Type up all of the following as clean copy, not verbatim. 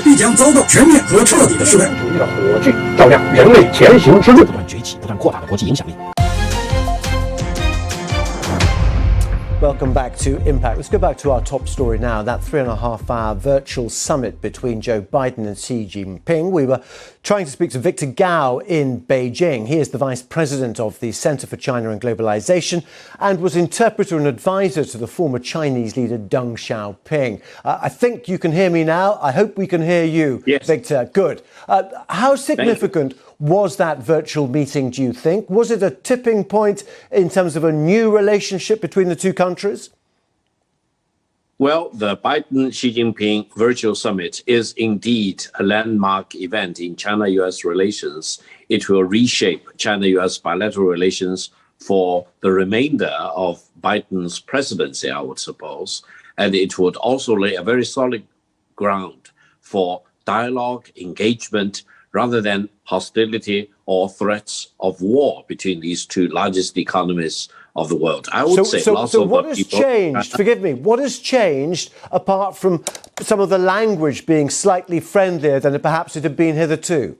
必将遭到全面和彻底的失败。主义的火炬照亮人类前行之路，不断崛起、不断扩大的国际影响力。Welcome back to Impact. Let's go back to our top story now, that 3.5-hour virtual summit between Joe Biden and Xi Jinping. We were trying to speak to Victor Gao in Beijing. He is the vice president of the Center for China and Globalization and was interpreter and advisor to the former Chinese leader Deng Xiaoping. I think you can hear me now. I hope we can hear you, yes. Victor. Good. How significant was that virtual meeting, do you think? Was it a tipping point in terms of a new relationship between the two countries? Well, the Biden-Xi Jinping virtual summit is indeed a landmark event in China-US relations. It will reshape China-US bilateral relations for the remainder of Biden's presidency, I would suppose. And it would also lay a very solid ground for dialogue, engagement, rather than hostility or threats of war between these two largest economies of the world. I would say lots of what has changed? Forgive me. What has changed apart from some of the language being slightly friendlier than perhaps it had been hitherto?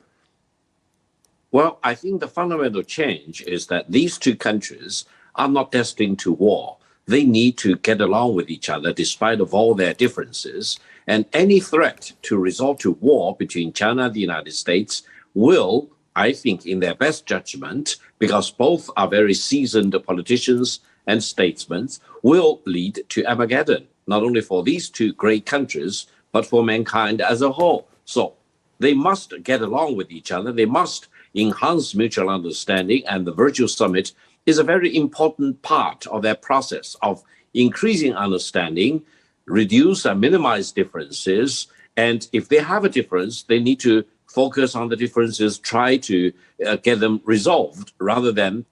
Well, I think the fundamental change is that these two countries are not destined to war. They need to get along with each other despite of all their differences. And any threat to resort to war between China and the United States will, I think, in their best judgment, because both are very seasoned politicians and statesmen, will lead to Armageddon, not only for these two great countries, but for mankind as a whole. So they must get along with each other. They must enhance mutual understanding. And the virtual summit is a very important part of their process of increasing understanding, reduce and minimize differences. And if they have a difference, they need to focus on the differences, try to get them resolved rather than.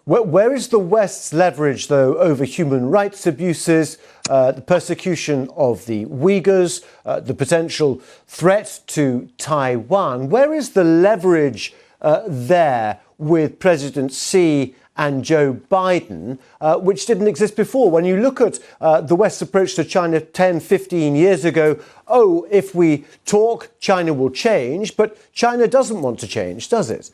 Where is the West's leverage, though, over human rights abuses, the persecution of the Uyghurs, the potential threat to Taiwan? Where is the leverage there with President Xi and Joe Biden, which didn't exist before? When you look at the West's approach to China 10, 15 years ago, if we talk, China will change, but China doesn't want to change, does it?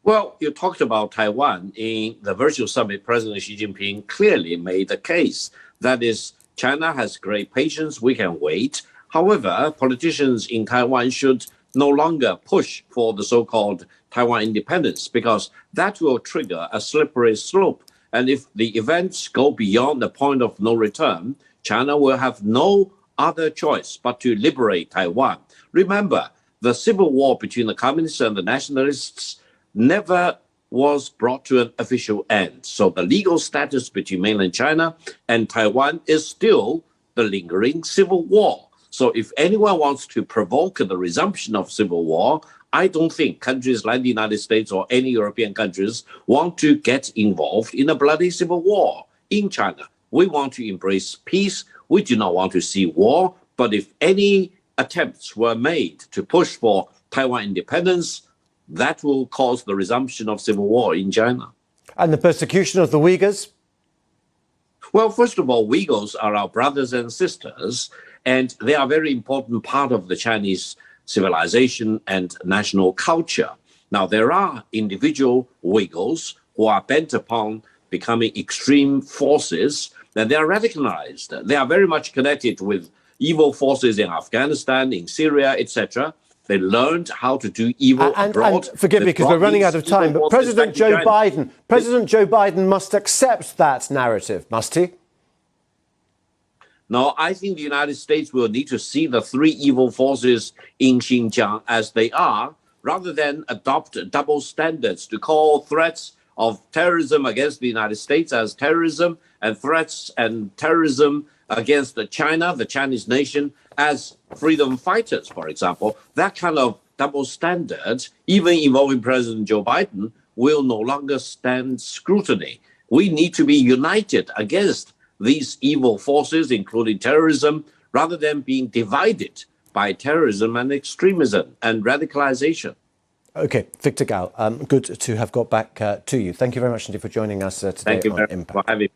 Well, you talked about Taiwan. In the virtual summit, President Xi Jinping clearly made the case. That is, China has great patience, we can wait. However, politicians in Taiwan should no longer push for the so-called Taiwan independence, because that will trigger a slippery slope. And if the events go beyond the point of no return, China will have no other choice but to liberate Taiwan. Remember, the civil war between the communists and the nationalists never was brought to an official end. So the legal status between mainland China and Taiwan is still the lingering civil war. So if anyone wants to provoke the resumption of civil war, I don't think countries like the United States or any European countries want to get involved in a bloody civil war in China. We want to embrace peace. We do not want to see war. But if any attempts were made to push for Taiwan independence, that will cause the resumption of civil war in China. And the persecution of the Uyghurs? Well, first of all, Uyghurs are our brothers and sisters, and they are a very important part of the Chinese civilization and national culture. Now, there are individual Uyghurs who are bent upon becoming extreme forces, and they are radicalized. They are very much connected with evil forces in Afghanistan, in Syria, etc. They learned how to do evil abroad. And forgive me because we're running out of time, but President Joe Biden must accept that narrative, must he? No, I think the United States will need to see the three evil forces in Xinjiang as they are, rather than adopt double standards to call threats of terrorism against the United States as terrorism and threats and terrorism against China, the Chinese nation, as freedom fighters, for example. That kind of double standard, even involving President Joe Biden, will no longer stand scrutiny. We need to be united against these evil forces, including terrorism, rather than being divided by terrorism and extremism and radicalization. OK, Victor Gao, good to have got back to you. Thank you very much indeed for joining us today on Impact. Thank you for having me.